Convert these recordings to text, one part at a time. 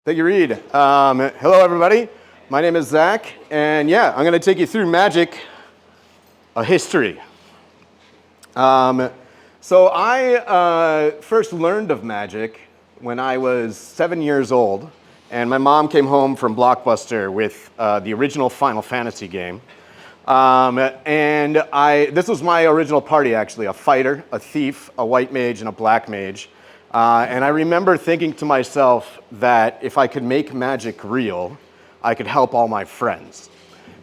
Thank you, Reed. Hello, everybody. My name is Zach, and yeah, I'm going to take you through magic, a history. So I first learned of magic when I was 7 years old, and my mom came home from Blockbuster with the original Final Fantasy game. This was my original party, actually, a fighter, a thief, a white mage, and a black mage. And I remember thinking to myself that if I could make magic real, I could help all my friends.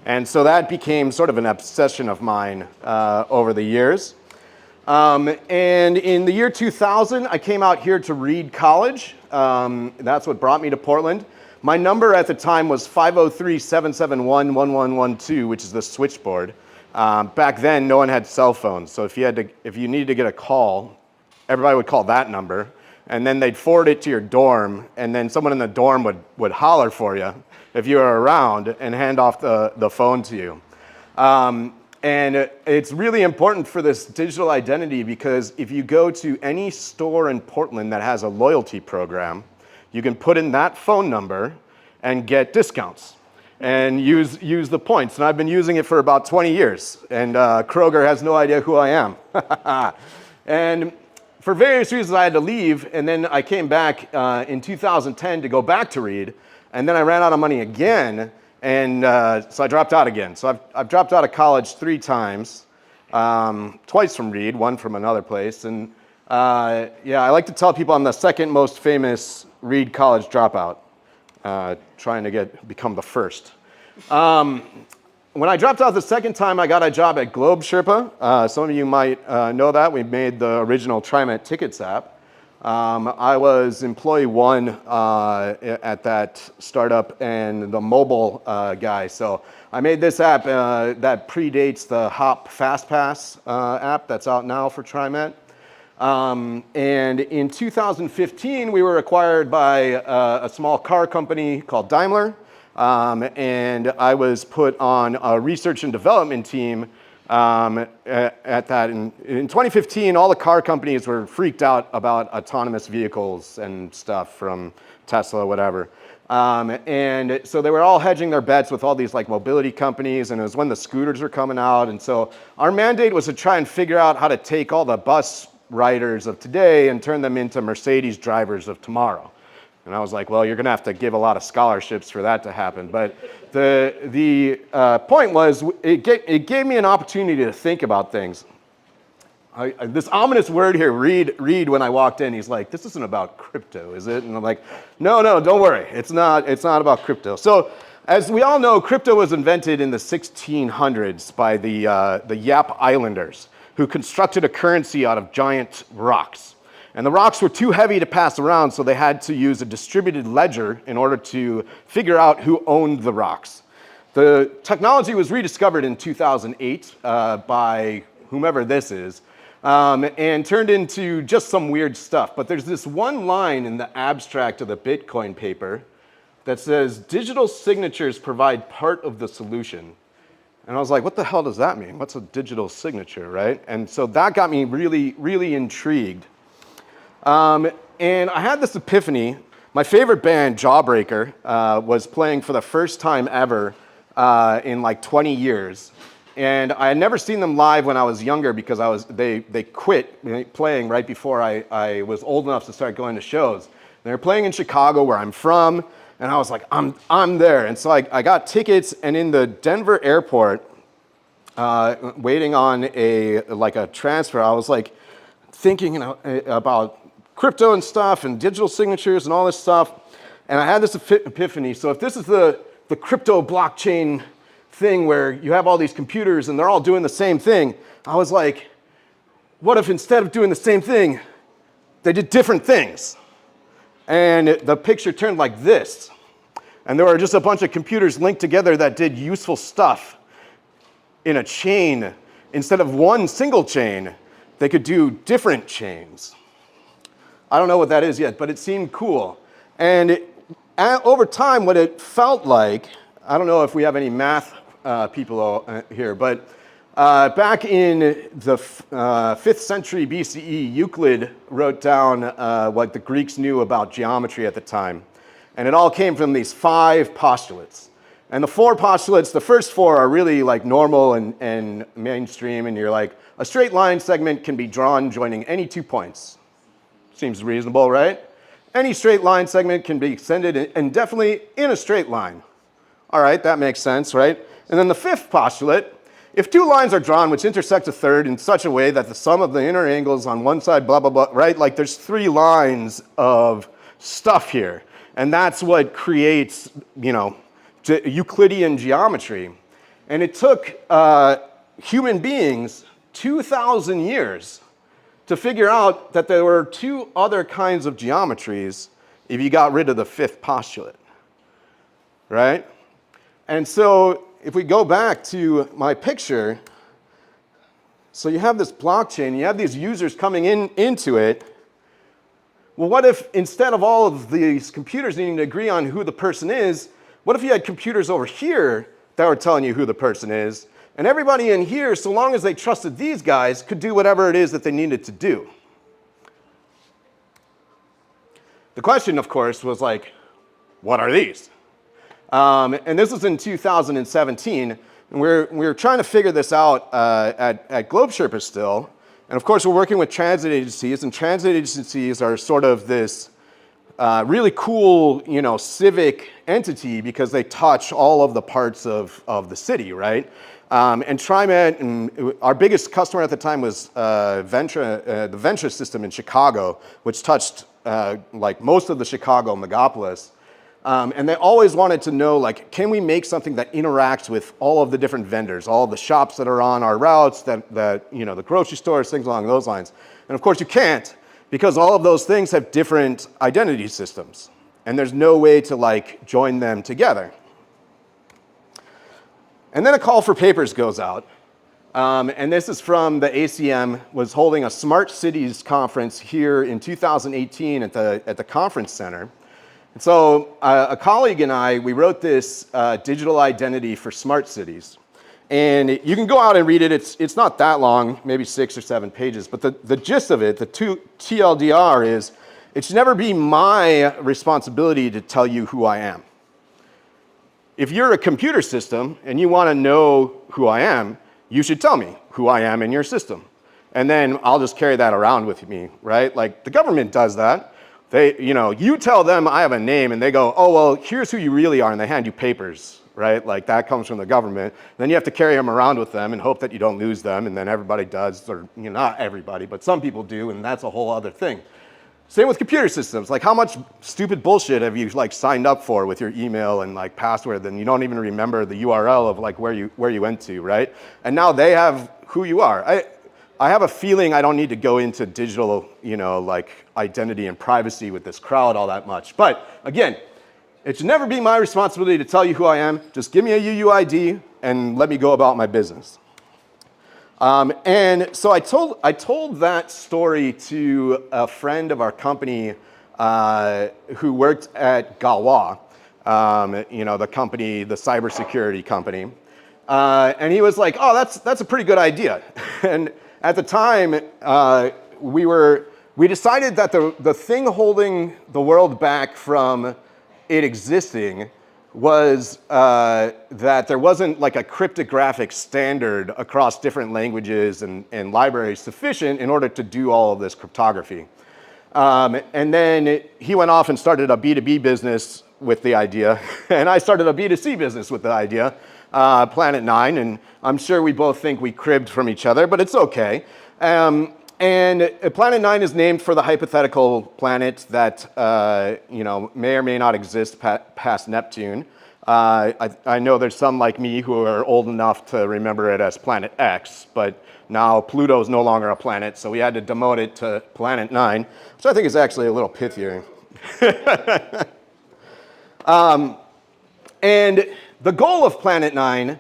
And so that became sort of an obsession of mine over the years. And in the year 2000, I came out here to Reed College. That's what brought me to Portland. My number at the time was 503-771-1112, which is the switchboard. Back then, no one had cell phones, so if you needed to get a call, everybody would call that number, and then they'd forward it to your dorm, and then someone in the dorm would holler for you if you were around and hand off the phone to you. And it's really important for this digital identity because if you go to any store in Portland that has a loyalty program, you can put in that phone number and get discounts and use the points. And I've been using it for about 20 years, and Kroger has no idea who I am. And for various reasons, I had to leave, and then I came back in 2010 to go back to Reed, and then I ran out of money again, and so I dropped out again. So I've dropped out of college 3 times, twice from Reed, one from another place, and yeah, I like to tell people I'm the second most famous Reed College dropout, trying to become the first. When I dropped out the second time, I got a job at Globe Sherpa. Some of you might know that. We made the original TriMet Tickets app. I was employee 1 at that startup and the mobile guy. So I made this app that predates the Hop FastPass app that's out now for TriMet. And in 2015, we were acquired by a small car company called Daimler. And I was put on a research and development team at that. In 2015, all the car companies were freaked out about autonomous vehicles and stuff from Tesla, whatever. And so they were all hedging their bets with all these like mobility companies, and it was when the scooters were coming out. And so our mandate was to try and figure out how to take all the bus riders of today and turn them into Mercedes drivers of tomorrow. And I was like, well, you're going to have to give a lot of scholarships for that to happen. But the point was, it gave me an opportunity to think about things. This ominous word here, Reed, when I walked in, he's like, this isn't about crypto, is it? And I'm like, no, don't worry. It's not about crypto. So as we all know, crypto was invented in the 1600s by the Yap Islanders, who constructed a currency out of giant rocks. And the rocks were too heavy to pass around, so they had to use a distributed ledger in order to figure out who owned the rocks. The technology was rediscovered in 2008 by whomever this is, and turned into just some weird stuff. But there's this one line in the abstract of the Bitcoin paper that says, digital signatures provide part of the solution. And I was like, what the hell does that mean? What's a digital signature, right? And so that got me really, really intrigued. And I had this epiphany. My favorite band, Jawbreaker, was playing for the first time ever in like 20 years. And I had never seen them live when I was younger because they quit playing right before I was old enough to start going to shows. They were playing in Chicago, where I'm from, and I was like, I'm there. And so I got tickets, and in the Denver airport, waiting on a transfer, I was like thinking about crypto and stuff and digital signatures and all this stuff. And I had this epiphany. So if this is the crypto blockchain thing where you have all these computers and they're all doing the same thing, I was like, what if instead of doing the same thing, they did different things? And the picture turned like this. And there were just a bunch of computers linked together that did useful stuff in a chain. Instead of one single chain, they could do different chains. I don't know what that is yet, but it seemed cool. And over time, what it felt like, I don't know if we have any math people here, but back in the 5th century BCE, Euclid wrote down what the Greeks knew about geometry at the time. And it all came from these 5 postulates. And the 4 postulates, the first 4 are really like normal and mainstream, and you're like, a straight line segment can be drawn joining any 2 points. Seems reasonable, right? Any straight line segment can be extended indefinitely in a straight line. All right, that makes sense, right? And then the 5th postulate, if 2 lines are drawn which intersect a third in such a way that the sum of the inner angles on one side, blah, blah, blah, right? Like there's 3 lines of stuff here. And that's what creates, you know, Euclidean geometry. And it took human beings 2,000 years to figure out that there were 2 other kinds of geometries if you got rid of the 5th postulate, right? And so if we go back to my picture, so you have this blockchain, you have these users coming into it. Well, what if instead of all of these computers needing to agree on who the person is, what if you had computers over here that were telling you who the person is, and everybody in here, so long as they trusted these guys, could do whatever it is that they needed to do? The question, of course, was like, what are these? And this was in 2017, and we were trying to figure this out at Globe Sherpa still. And of course, we're working with transit agencies, and transit agencies are sort of this really cool, you know, civic entity because they touch all of the parts of the city, right? And TriMet, and our biggest customer at the time was the Ventra system in Chicago, which touched like most of the Chicago megapolis. And they always wanted to know, like, can we make something that interacts with all of the different vendors, all of the shops that are on our routes, that you know, the grocery stores, things along those lines. And of course you can't, because all of those things have different identity systems. And there's no way to like join them together. And then a call for papers goes out. And this is from the ACM, was holding a Smart Cities conference here in 2018 at the conference center. And so a colleague and I, we wrote this digital identity for smart cities. And you can go out and read it. It's not that long, maybe 6 or 7 pages. But the gist of it, the TLDR is, it should never be my responsibility to tell you who I am. If you're a computer system and you want to know who I am, you should tell me who I am in your system. And then I'll just carry that around with me, right? Like the government does that. They, you know, you tell them I have a name and they go, oh, well, here's who you really are, and they hand you papers, right? Like that comes from the government. Then you have to carry them around with them and hope that you don't lose them, and then everybody does, or you know, not everybody, but some people do, and that's a whole other thing. Same with computer systems. Like how much stupid bullshit have you like signed up for with your email and like password, and you don't even remember the URL of like where you went to, right? And now they have who you are. I have a feeling I don't need to go into digital, you know, like identity and privacy with this crowd all that much. But again, it should never be my responsibility to tell you who I am. Just give me a UUID and let me go about my business. And so I told that story to a friend of our company who worked at Galois, you know, the company, the cybersecurity company. And he was like, oh, that's a pretty good idea. And at the time, we decided that the thing holding the world back from it existing was that there wasn't like a cryptographic standard across different languages and libraries sufficient in order to do all of this cryptography. And then he went off and started a B2B business with the idea, and I started a B2C business with the idea. Planet 9, and I'm sure we both think we cribbed from each other, but it's okay. And Planet 9 is named for the hypothetical planet that you know, may or may not exist past Neptune. I know there's some like me who are old enough to remember it as Planet X, but now Pluto's no longer a planet, so we had to demote it to Planet 9, which I think is actually a little pithier. And the goal of Planet 9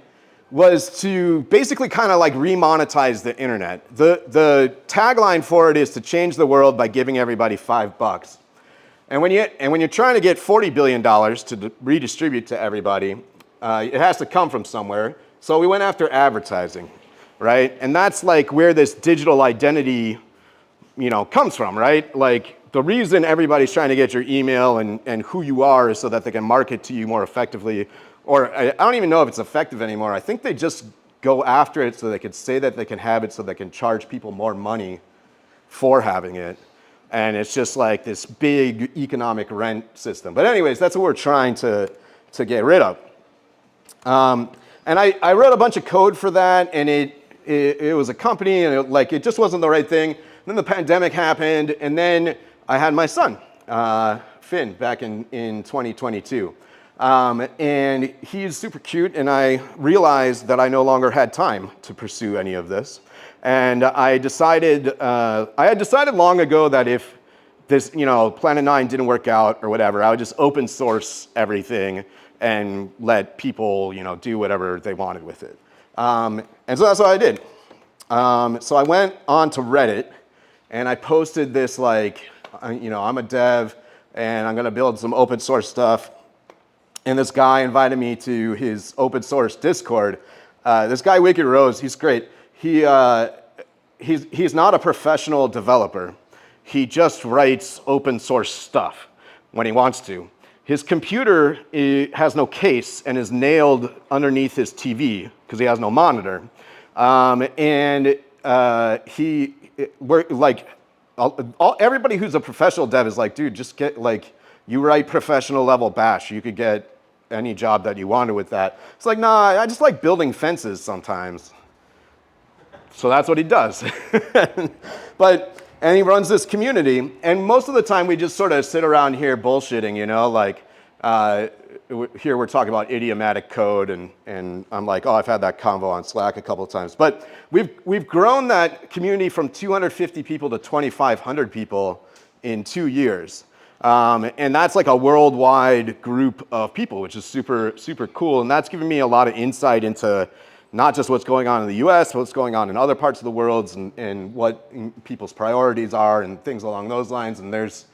was to basically kind of like remonetize the internet. The tagline for it is to change the world by giving everybody $5. And when you're trying to get $40 billion to redistribute to everybody, it has to come from somewhere. So we went after advertising, right? And that's like where this digital identity, you know, comes from, right? Like the reason everybody's trying to get your email and who you are is so that they can market to you more effectively. Or I don't even know if it's effective anymore. I think they just go after it so they can say that they can have it so they can charge people more money for having it. And it's just like this big economic rent system. But anyways, that's what we're trying to get rid of. And I wrote a bunch of code for that, and it was a company, and it just wasn't the right thing. And then the pandemic happened, and then I had my son, Finn, back in 2022. And he's super cute, and I realized that I no longer had time to pursue any of this. And I had decided long ago that if this, Planet 9 didn't work out or whatever, I would just open source everything and let people, do whatever they wanted with it. And so that's what I did. So I went on to Reddit, and I posted this I'm a dev, and I'm going to build some open source stuff. And this guy invited me to his open source Discord. This guy, Wicked Rose, he's great. He's not a professional developer. He just writes open source stuff when he wants to. His computer has no case and is nailed underneath his TV because he has no monitor. Everybody who's a professional dev is like, dude, just get you write professional level bash. You could get any job that you wanted with that. It's like, nah, I just like building fences sometimes. So that's what he does. And he runs this community, and most of the time we just sort of sit around here bullshitting, here we're talking about idiomatic code, and I'm like, oh, I've had that convo on Slack a couple of times. But we've grown that community from 250 people to 2,500 people in 2 years. And that's like a worldwide group of people, which is super, super cool. And that's given me a lot of insight into not just what's going on in the US, but what's going on in other parts of the world, and what people's priorities are and things along those lines. And there's,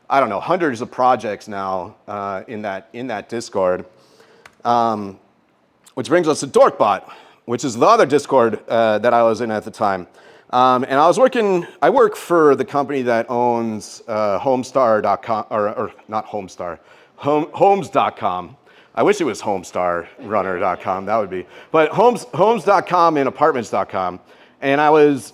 I don't know, hundreds of projects now in that Discord. Which brings us to Dorkbot, which is the other Discord that I was in at the time. And I work for the company that owns Homestar.com, or not Homestar, Homes.com. I wish it was HomestarRunner.com, that would be. But Homes.com and Apartments.com. And I was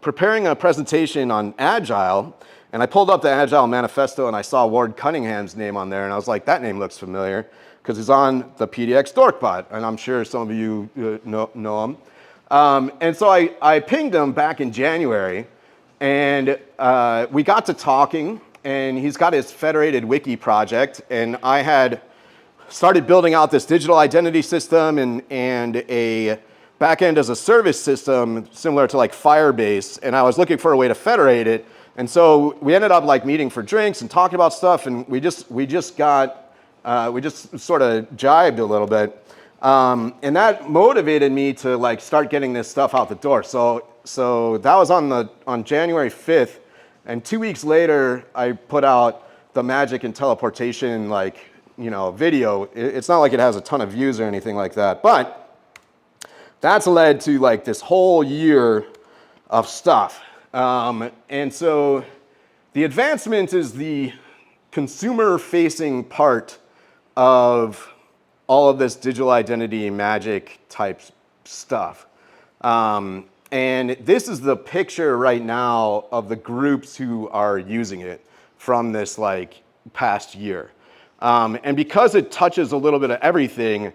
preparing a presentation on Agile, and I pulled up the Agile manifesto and I saw Ward Cunningham's name on there, and I was like, that name looks familiar, because he's on the PDX Dorkbot, and I'm sure some of you know him. And so I pinged him back in January, and we got to talking, and he's got his federated wiki project, and I had started building out this digital identity system and a backend as a service system similar to Firebase, and I was looking for a way to federate it. And so we ended up meeting for drinks and talking about stuff, and we just sort of jibed a little bit. And that motivated me to start getting this stuff out the door. So that was on January 5th, and 2 weeks later I put out the magic and teleportation video. It's not like it has a ton of views or anything like that, but that's led to this whole year of stuff. And so the advancement is the consumer-facing part of all of this digital identity magic type stuff. And this is the picture right now of the groups who are using it from this past year. And because it touches a little bit of everything,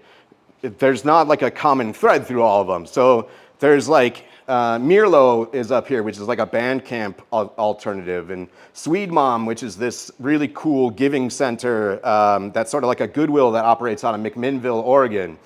there's not a common thread through all of them. So there's Mirlo is up here, which is a Bandcamp alternative, and Swede Mom, which is this really cool giving center that's sort of like a Goodwill that operates out of McMinnville, Oregon.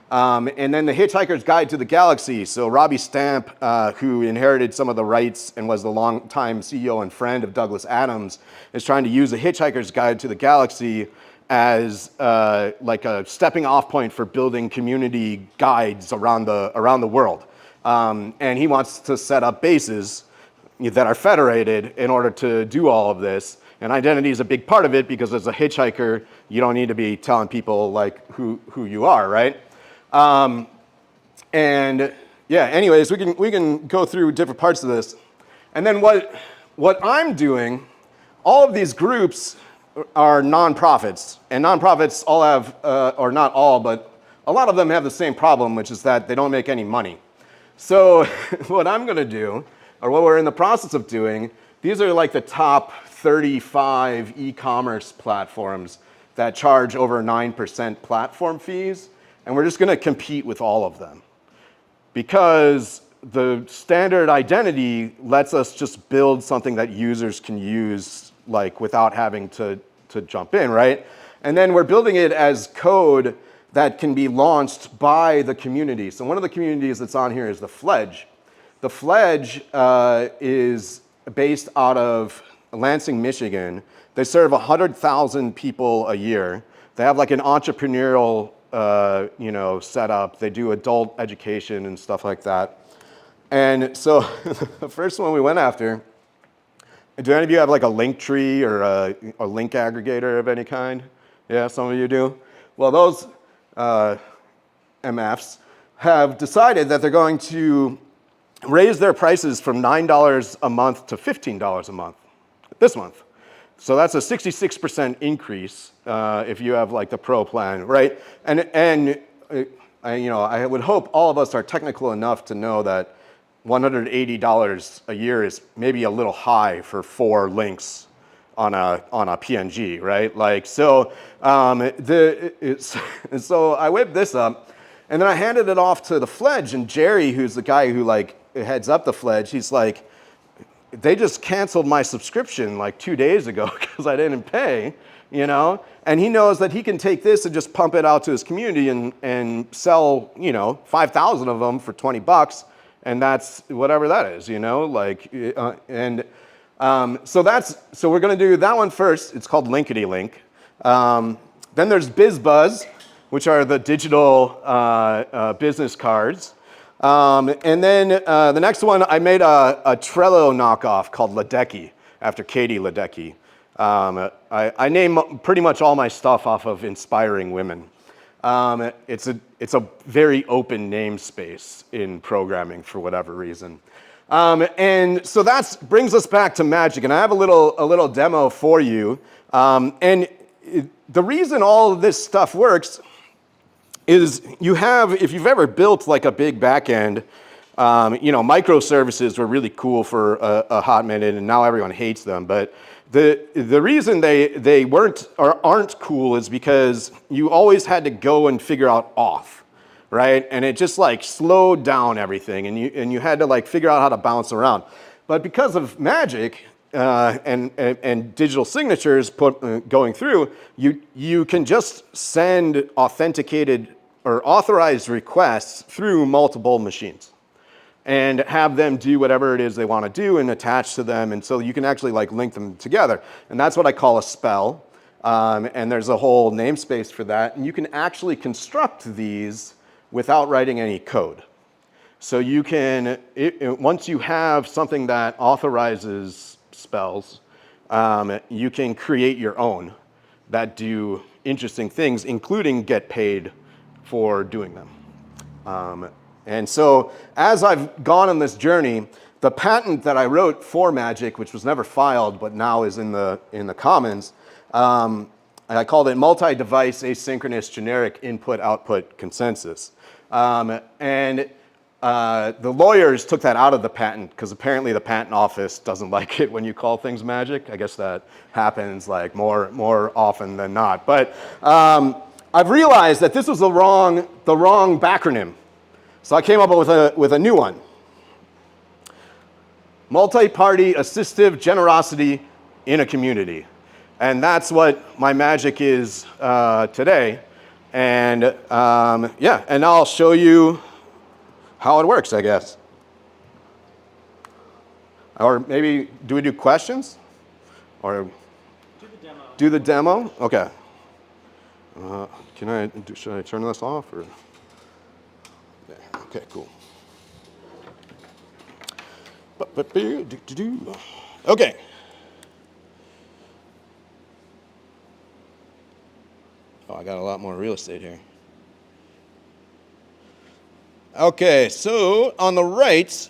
And then the Hitchhiker's Guide to the Galaxy. So Robbie Stamp, who inherited some of the rights and was the longtime CEO and friend of Douglas Adams, is trying to use the Hitchhiker's Guide to the Galaxy as a stepping off point for building community guides around the world. And he wants to set up bases that are federated in order to do all of this. And identity is a big part of it, because as a hitchhiker, you don't need to be telling people who you are, right? And yeah, anyways, we can go through different parts of this. And then what I'm doing all of these groups are nonprofits, and nonprofits all have, or not all, but a lot of them have the same problem, which is that they don't make any money. So what I'm going to do, or what we're in the process of doing, these are like the top 35 e-commerce platforms that charge over 9% platform fees, and we're just going to compete with all of them. Because the standard identity lets us just build something that users can use like without having to jump in, right? And then we're building it as code that can be launched by the community. So one of the communities that's on here is the Fledge. The Fledge is based out of Lansing, Michigan. They serve 100,000 people a year. They have like an entrepreneurial setup. They do adult education and stuff like that. And so the first one we went after, do any of you have like a link tree or a link aggregator of any kind? Yeah, some of you do. Well, those MFs have decided that they're going to raise their prices from $9 a month to $15 a month this month. So that's a 66% increase if you have like the pro plan, right? And I would hope all of us are technical enough to know that $180 a year is maybe a little high for 4 links on a PNG, right? Like so, so I whipped this up, and then I handed it off to the Fledge, and Jerry, who's the guy who like heads up the Fledge, he's like, they just canceled my subscription like 2 days ago because I didn't pay, you know? And he knows that he can take this and just pump it out to his community and sell, 5,000 of them for 20 bucks. And that's whatever that is, like, so we're going to do that one first. It's called Linkity Link. Then there's BizBuzz, which are the digital business cards. And then the next one, I made a Trello knockoff called Ledecky, after Katie Ledecky. I name pretty much all my stuff off of inspiring women. It's a very open namespace in programming for whatever reason. And so that brings us back to Magic, and I have a little demo for you. The reason all of this stuff works is if you've ever built like a big backend, microservices were really cool for a hot minute, and now everyone hates them. But the reason they weren't or aren't cool is because you always had to go and figure out auth, right? And it just like slowed down everything, and you had to like figure out how to bounce around. But because of Magic and digital signatures going through, you can just send authenticated or authorized requests through multiple machines and have them do whatever it is they want to do and attach to them. And so you can actually like link them together. And that's what I call a spell. And there's a whole namespace for that. And you can actually construct these without writing any code. So you can, once you have something that authorizes spells, you can create your own that do interesting things, including get paid for doing them. And so as I've gone on this journey, the patent that I wrote for Magic, which was never filed but now is in the commons, I called it multi-device asynchronous generic input-output consensus. The lawyers took that out of the patent because apparently the patent office doesn't like it when you call things Magic. I guess that happens like more often than not. But I've realized that this was the wrong backronym. So I came up with a new one. Multi-party assistive generosity in a community. And that's what my Magic is today. And and I'll show you how it works, I guess. Or maybe, do we do questions? Or do the demo? Okay. Should I turn this off? Or? Okay, cool. Okay. Oh, I got a lot more real estate here. Okay, so on the right,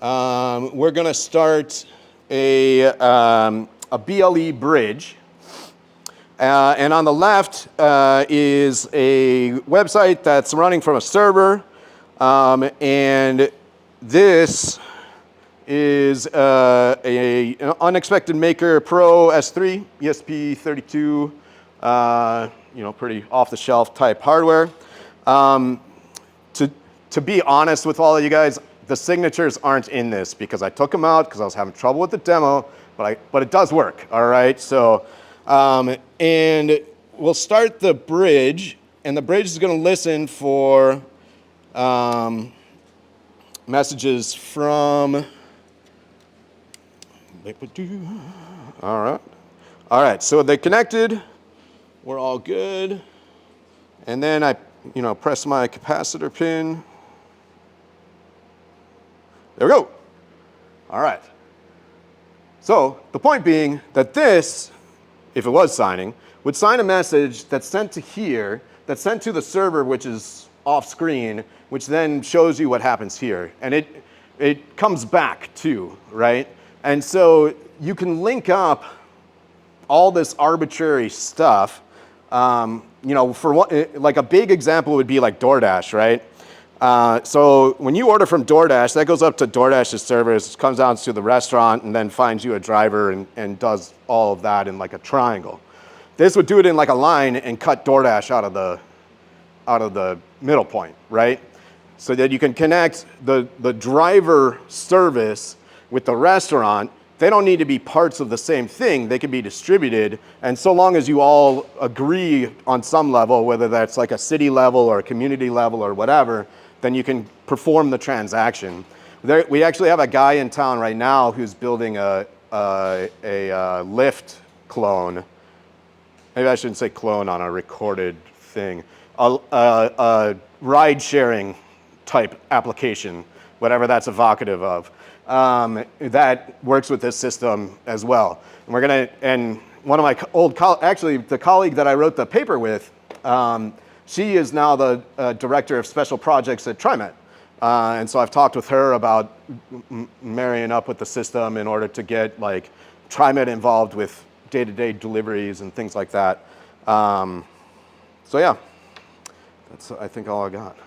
we're going to start a BLE bridge. And on the left is a website that's running from a server. And this is an Unexpected Maker Pro S3, ESP32, pretty off-the-shelf type hardware. To be honest with all of you guys, the signatures aren't in this because I took them out because I was having trouble with the demo, but it does work, all right? So, and we'll start the bridge, and the bridge is gonna listen for messages from, all right, so they connected, we're all good, and then I, press my capacitor pin. There we go. All right. So the point being that this, if it was signing, would sign a message that's sent to here, that's sent to the server, which is off screen, which then shows you what happens here. And it comes back too, right? And so you can link up all this arbitrary stuff. For one, like a big example would be like DoorDash, right? So when you order from DoorDash, that goes up to DoorDash's servers, comes down to the restaurant, and then finds you a driver and does all of that in like a triangle. This would do it in like a line and cut DoorDash out of the middle point, right? So that you can connect the driver service with the restaurant. They don't need to be parts of the same thing. They can be distributed. And so long as you all agree on some level, whether that's like a city level or a community level or whatever, then you can perform the transaction. We actually have a guy in town right now who's building a Lyft clone. Maybe I shouldn't say clone on a recorded thing. A ride-sharing type application, whatever that's evocative of. That works with this system as well. And one of my actually the colleague that I wrote the paper with, she is now the director of special projects at TriMet. And so I've talked with her about marrying up with the system in order to get like TriMet involved with day-to-day deliveries and things like that. So yeah, that's I think all I got.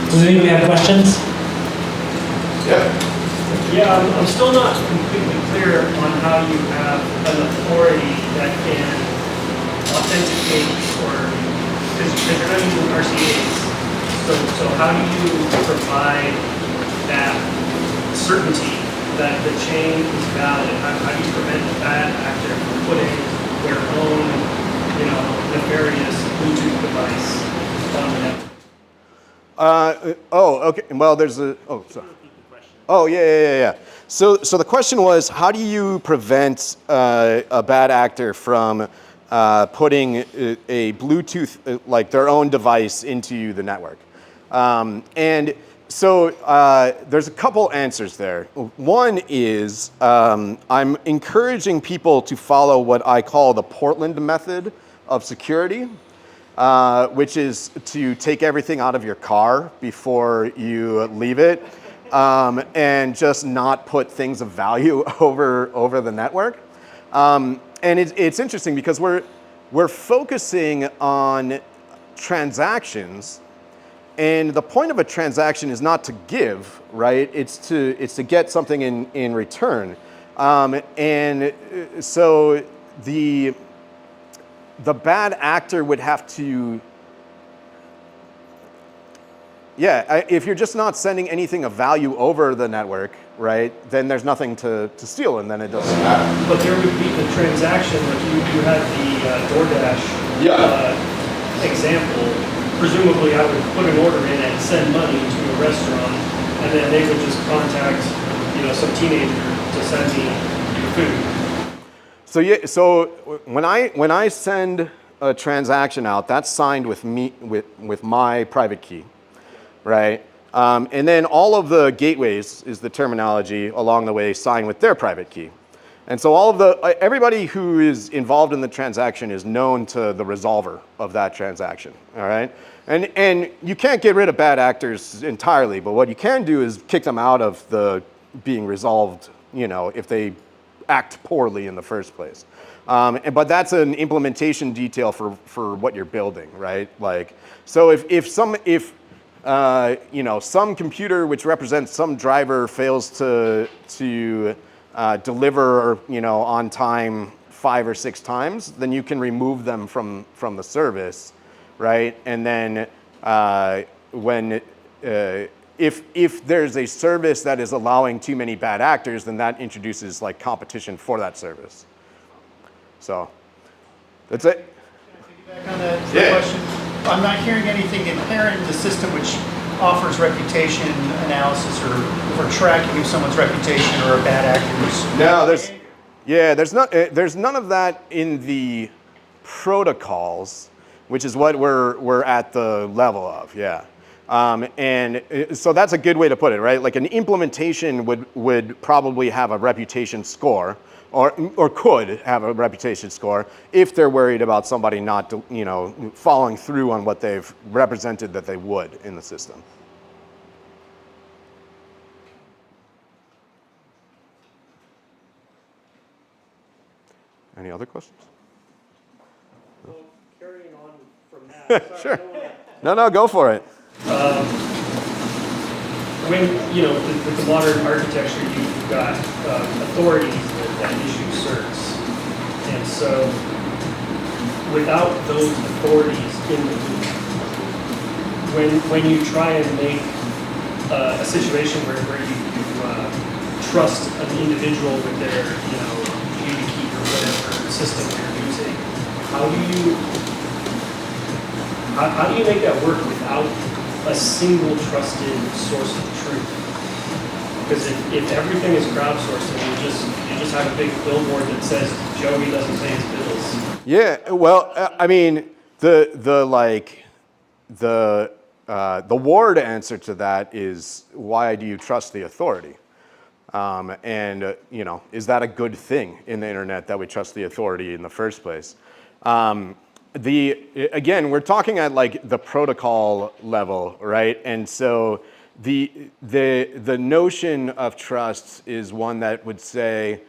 Does anybody have questions? Yeah, I'm still not completely clear on how you have an authority that can authenticate because you're not using RCAs. So how do you provide that certainty that the chain is valid? How do you prevent a bad actor from putting their own, nefarious Bluetooth device on the network? Okay. Well, there's a. Oh, sorry. Oh, yeah. So the question was, how do you prevent a bad actor from putting a Bluetooth, like their own device, into the network? And so there's a couple answers there. One is I'm encouraging people to follow what I call the Portland method of security. Which is to take everything out of your car before you leave it, and just not put things of value over the network. And it's interesting because we're focusing on transactions, and the point of a transaction is not to give, right? It's to get something in return, and so the bad actor would have to, if you're just not sending anything of value over the network, right, then there's nothing to steal, and then it doesn't matter. But there would be the transaction, like you had the DoorDash example. Presumably I would put an order in and send money to a restaurant, and then they would just contact, some teenager to send me the food. So when I send a transaction out, that's signed with me with my private key, right? And then all of the gateways is the terminology along the way sign with their private key. And so everybody who is involved in the transaction is known to the resolver of that transaction, all right? And you can't get rid of bad actors entirely, but what you can do is kick them out of the being resolved, if they act poorly in the first place. But that's an implementation detail for what you're building, right? Like, so if some computer which represents some driver fails to deliver, on time 5 or 6 times, then you can remove them from the service, right? And then if there's a service that is allowing too many bad actors, then that introduces like competition for that service. So that's it. Can I piggyback on that question? I'm not hearing anything inherent in the system which offers reputation analysis or tracking of someone's reputation or a bad actor's. No, there's none of that in the protocols, which is what we're at the level of, yeah. And so that's a good way to put it, right? Like an implementation would probably have a reputation score, or could have a reputation score if they're worried about somebody not, following through on what they've represented that they would in the system. Any other questions? Well, carrying on from that. Sure. No, go for it. With the modern architecture, you've got authorities that issue certs. And so without those authorities in the loop, when you try and make a situation where you trust an individual with their, key or whatever system you're using, how do you make that work without a single trusted source of truth? Because if everything is crowdsourced and you just have a big billboard that says Joey doesn't pay his bills. Yeah, well, I mean, the Ward answer to that is, why do you trust the authority? Is that a good thing in the internet that we trust the authority in the first place? Again, we're talking at like the protocol level, right? And so the notion of trust is one that would say,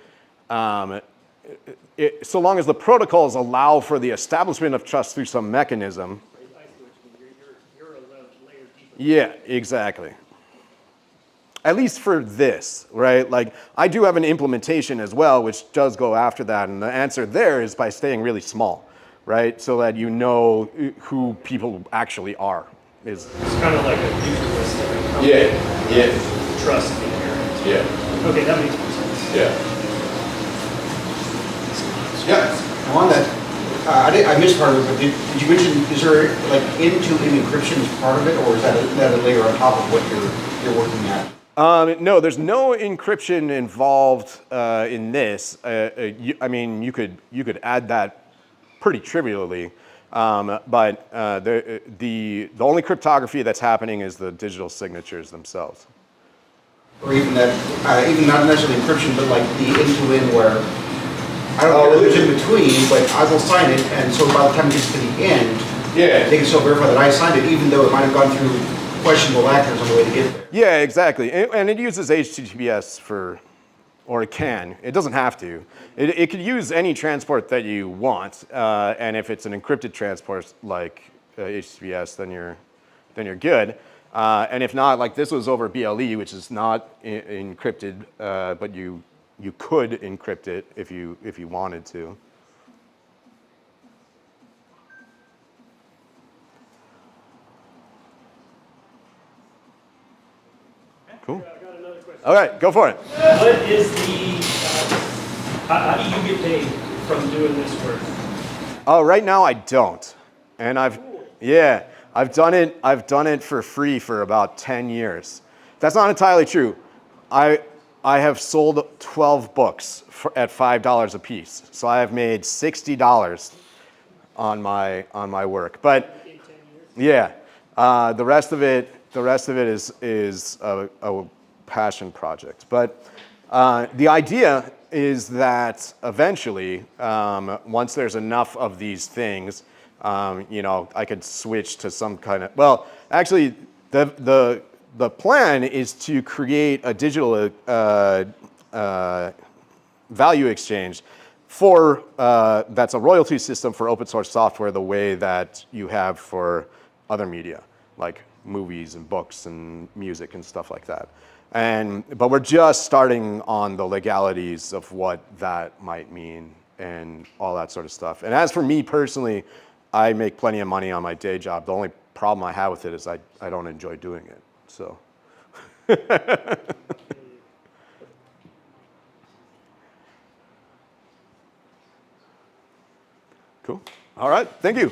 so long as the protocols allow for the establishment of trust through some mechanism. I see what you mean. You're a layer deeper. Yeah, exactly. At least for this, right? Like, I do have an implementation as well, which does go after that. And the answer there is by staying really small, right? So that you know who people actually are. It's kind of like a user list. Yeah. Trust inherent. Yeah. Okay, that makes more sense. Yeah. On that, I missed part of it, but did you mention, is there like end-to-end encryption as part of it, or is that a layer on top of what you're working at? No, there's no encryption involved in this. You could add that pretty trivially, but the only cryptography that's happening is the digital signatures themselves. Or even that, even not necessarily encryption, but like the end-to-end where I don't know who's in between, but I will sign it, and so by the time it gets to the end, they can still verify that I signed it, even though it might have gone through questionable actors on the way to get there. Yeah, exactly. And it uses HTTPS or it can. It doesn't have to. It could use any transport that you want, and if it's an encrypted transport like HTTPS, then you're good. And if not, like this was over BLE, which is not encrypted, but you could encrypt it if you wanted to. Cool. I got another question. All right, go for it. What is how do you get paid from doing this work? Oh, right now I don't, and I've done it for free for about 10 years. That's not entirely true. I have sold 12 books at $5 a piece, so I have made $60 on my work. But yeah, the rest of it is a passion project. But the idea is that eventually, once there's enough of these things, you know, I could switch to some kind of, well, actually, the plan is to create a digital value exchange for, that's a royalty system for open source software the way that you have for other media, like movies and books and music and stuff like that. But we're just starting on the legalities of what that might mean and all that sort of stuff. And as for me personally, I make plenty of money on my day job. The only problem I have with it is I don't enjoy doing it, so. Cool. All right, thank you.